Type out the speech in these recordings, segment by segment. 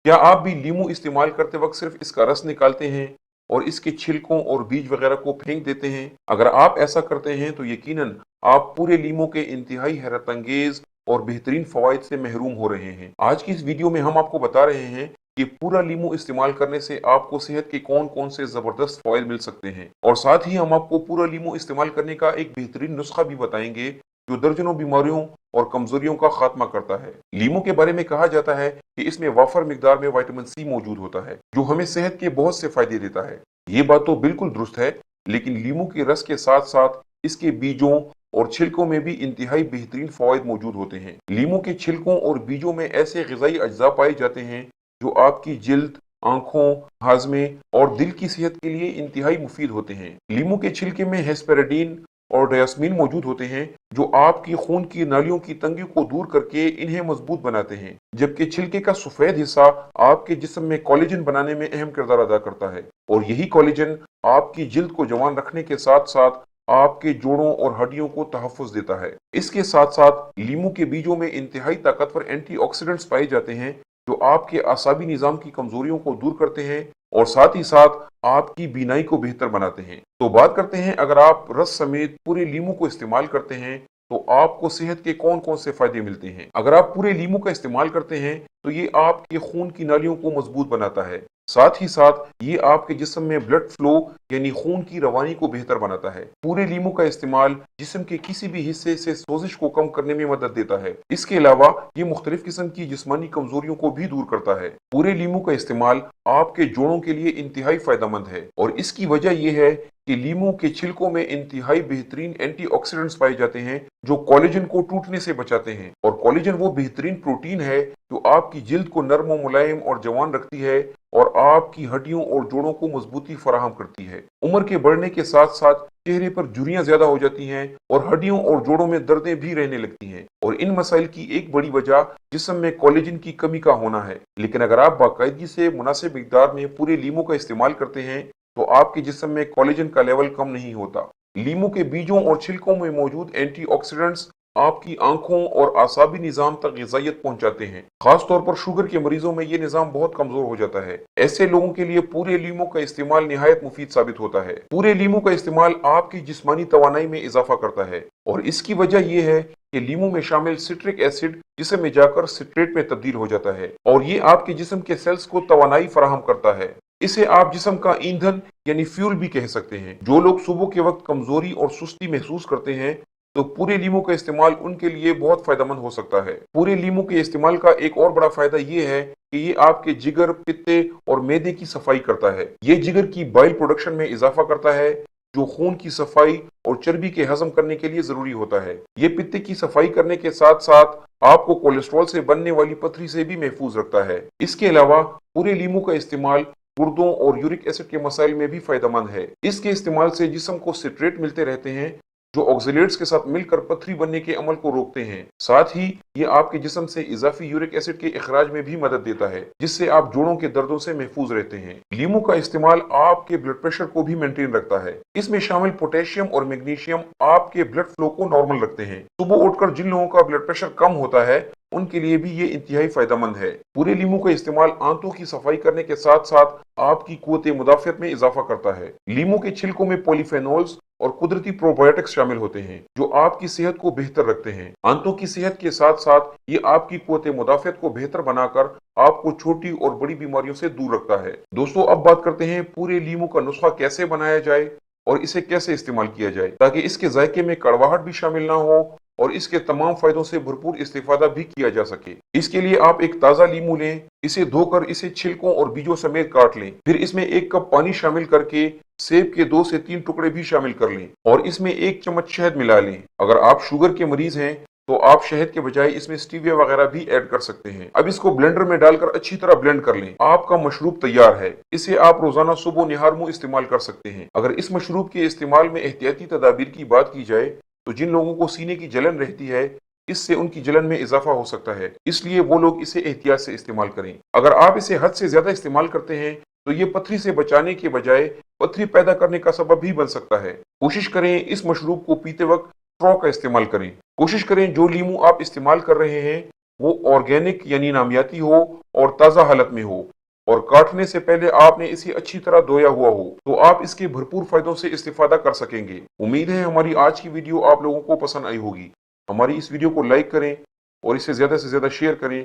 क्या आप भी लीमू इस्तेमाल करते वक्त सिर्फ इसका रस निकालते हैं और इसके छिलकों और बीज वगैरह को फेंक देते हैं? अगर आप ऐसा करते हैं तो यकीनन आप पूरे लीमू के इंतहाई हैरत अंगेज और बेहतरीन फवाइद से महरूम हो रहे हैं। आज की इस वीडियो में हम आपको बता रहे हैं कि पूरा लीमू इस्तेमाल करने से आपको सेहत के कौन कौन से जबरदस्त फायदे मिल सकते हैं, और साथ ही हम आपको पूरा लीमू इस्तेमाल करने का एक बेहतरीन नुस्खा भी बताएंगे जो दर्जनों बीमारियों और कमजोरियों का खात्मा करता है। लीमू के बारे में कहा जाता है कि इसमें वाफर मिकदार में विटामिन सी मौजूद होता है जो हमें सेहत के बहुत से फायदे देता है। ये बात तो बिल्कुल दुरुस्त है, लेकिन लीमू के रस के साथ साथ इसके बीजों और छिलकों में भी इंतहाई बेहतरीन फवायद मौजूद होते हैं। लीमू के छिलकों और बीजों में ऐसे ग़िज़ाई अज्जा पाए जाते हैं जो आपकी जिल्द, आंखों, हाजमे और दिल की सेहत के लिए इंतहाई मुफीद होते हैं। लीमू के छिलके में हेस्पेरेडीन और डायस्मीन मौजूद होते हैं जो आपकी खून की नालियों की तंगी को दूर करके इन्हें मजबूत बनाते हैं, जबकि छिलके का सफेद हिस्सा आपके जिस्म में कोलेजन बनाने में अहम किरदार अदा करता है, और यही कोलेजन आपकी जिल्द को जवान रखने के साथ साथ आपके जोड़ों और हड्डियों को तहफ़्फ़ुज़ देता है। इसके साथ साथ लीमू के बीजों में इंतहाई ताकतवर एंटीऑक्सीडेंट्स पाए जाते हैं जो आपके आसाबी निज़ाम की कमजोरियों को दूर करते हैं और साथ ही साथ आपकी बीनाई को बेहतर बनाते हैं। तो बात करते हैं, अगर आप रस समेत पूरे लीमू को इस्तेमाल करते हैं तो आपको सेहत के कौन कौन से फायदे मिलते हैं। अगर आप पूरे लीमू का इस्तेमाल करते हैं तो ये आपके खून की नालियों को मजबूत बनाता है, साथ ही साथ ये आपके जिस्म में ब्लड फ्लो यानी खून की रवानी को बेहतर बनाता है। पूरे लीमू का इस्तेमाल जिस्म के किसी भी हिस्से से सोजिश को कम करने में मदद देता है। इसके अलावा ये मुख्तलिफ किस्म की जिस्मानी कमजोरियों को भी दूर करता है। पूरे लीमू का इस्तेमाल आपके जोड़ों के लिए इंतहाई फायदेमंद है, और इसकी वजह यह है कि लीमू के छिलकों में इंतहाई बेहतरीन एंटीऑक्सीडेंट्स पाए जाते हैं जो कोलेजन को टूटने से बचाते हैं, और कोलेजन वो बेहतरीन प्रोटीन है जो आपकी जिल्द को नरम और मुलायम और जवान रखती है और आपकी हड्डियों और जोड़ों को मजबूती फराहम करती है। उम्र के बढ़ने के साथ साथ चेहरे पर झुर्रियां ज्यादा हो जाती हैं और हड्डियों और जोड़ों में दर्दें भी रहने लगती हैं, और इन मसाइल की एक बड़ी वजह जिस्म में कोलेजन की कमी का होना है। लेकिन अगर आप बाकायदगी से मुनासिब मिकदार में पूरे लीमू का इस्तेमाल करते हैं तो आपके जिस्म में कोलेजन का लेवल कम नहीं होता। लीमू के बीजों और छिलकों में मौजूद एंटीऑक्सीडेंट्स आपकी आंखों और आसाबी निजाम तक ग़िज़ाइयत पहुंचाते हैं। खास तौर पर शुगर के मरीजों में ये निजाम बहुत कमजोर हो जाता है। ऐसे लोगों के लिए पूरे लीमू का इस्तेमाल निहायत मुफीद साबित होता है। पूरे लीमू का इस्तेमाल आपकी जिस्मानी तवानाई में इजाफा करता है, और इसकी वजह यह है कि लीमू में शामिल सिट्रिक एसिड जिस्म में जाकर सिट्रेट में तब्दील हो जाता है, और ये आपके जिस्म के सेल्स को तवानाई फराहम करता है। इसे आप जिस्म का ईंधन यानी फ्यूल भी कह सकते हैं। जो लोग सुबह के वक्त कमजोरी और सुस्ती महसूस करते हैं तो पूरे लीमू का इस्तेमाल उनके लिए बहुत फायदेमंद हो सकता है। पूरे लीमू के इस्तेमाल का एक और बड़ा फायदा ये है कि ये आपके जिगर, पित्ते और मैदे की सफाई करता है। ये जिगर की बाइल प्रोडक्शन में इजाफा करता है जो खून की सफाई और चर्बी के हजम करने के लिए जरूरी होता है। ये पित्ते की सफाई करने के साथ साथ आपको कोलेस्ट्रॉल से बनने वाली पथरी से भी महफूज रखता है। इसके अलावा पूरे लीमू का इस्तेमाल गुर्दों और यूरिक एसिड के मसाइल में भी फायदेमंद है। इसके इस्तेमाल से जिस्म को सिट्रेट मिलते रहते हैं जो ऑक्सीलेट्स के साथ मिलकर पथरी बनने के अमल को रोकते हैं। साथ ही ये आपके जिस्म से इजाफी यूरिक एसिड के इखराज में भी मदद देता है, जिससे आप जोड़ों के दर्दों से महफूज रहते हैं। लीमू का इस्तेमाल आपके ब्लड प्रेशर को भी मेंटेन रखता है। इसमें शामिल पोटेशियम और मैग्नीशियम आपके ब्लड फ्लो को नॉर्मल रखते हैं। सुबह उठकर जिन लोगों का ब्लड प्रेशर कम होता है उनके लिए भी ये इंतहाई फायदेमंद है। पूरे लीमू का इस्तेमाल आंतों की सफाई करने के साथ साथ आपकी कुव्वत मुदाफियत में इजाफा करता है। लीमू के छिलकों में पॉलीफेनोल्स और कुदरती प्रोबायोटिक्स शामिल होते हैं जो आपकी सेहत को बेहतर रखते हैं। आंतों की सेहत के साथ साथ ये आपकी कुव्वत मुदाफियत को बेहतर बनाकर आपको छोटी और बड़ी बीमारियों से दूर रखता है। दोस्तों, अब बात करते हैं पूरे लीमू का नुस्खा कैसे बनाया जाए और इसे कैसे इस्तेमाल किया जाए ताकि इसके जायके में कड़वाहट भी शामिल ना हो और इसके तमाम फायदों से भरपूर इस्तेफादा भी किया जा सके। इसके लिए आप एक ताज़ा लीमू लें, इसे धोकर इसे छिलकों और बीजों समेत काट लें। फिर इसमें 1 कप पानी शामिल करके सेब के 2 से 3 टुकड़े भी शामिल कर लें और इसमें 1 चम्मच शहद मिला लें। अगर आप शुगर के मरीज हैं तो आप शहद के बजाय इसमें स्टीविया वगैरह भी ऐड कर सकते हैं। अब इसको ब्लेंडर में डालकर अच्छी तरह ब्लेंड कर लें। आपका मशरूब तैयार है। इसे आप रोजाना सुबह निहार मुंह इस्तेमाल कर सकते हैं। अगर इस मशरूब के इस्तेमाल में एहतियाती तदाबीर की बात की जाए तो जिन लोगों को सीने की जलन रहती है इससे उनकी जलन में इजाफा हो सकता है, इसलिए वो लोग इसे एहतियात से इस्तेमाल करें। अगर आप इसे हद से ज्यादा इस्तेमाल करते हैं तो ये पथरी से बचाने के बजाय पथरी पैदा करने का सबब भी बन सकता है। कोशिश करें इस मशरूब को पीते वक्त स्ट्रॉ का इस्तेमाल करें। कोशिश करें जो लीमू आप इस्तेमाल कर रहे हैं وہ آرگینک یعنی نامیاتی ہو اور تازہ حالت میں ہو، اور کاٹنے سے پہلے آپ نے اسے اچھی طرح دھویا ہوا ہو، تو آپ اس کے بھرپور فائدوں سے استفادہ کر سکیں گے۔ امید ہے ہماری آج کی ویڈیو آپ لوگوں کو پسند آئی ہوگی۔ ہماری اس ویڈیو کو لائک کریں اور اسے زیادہ سے زیادہ شیئر کریں۔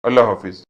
اللہ حافظ۔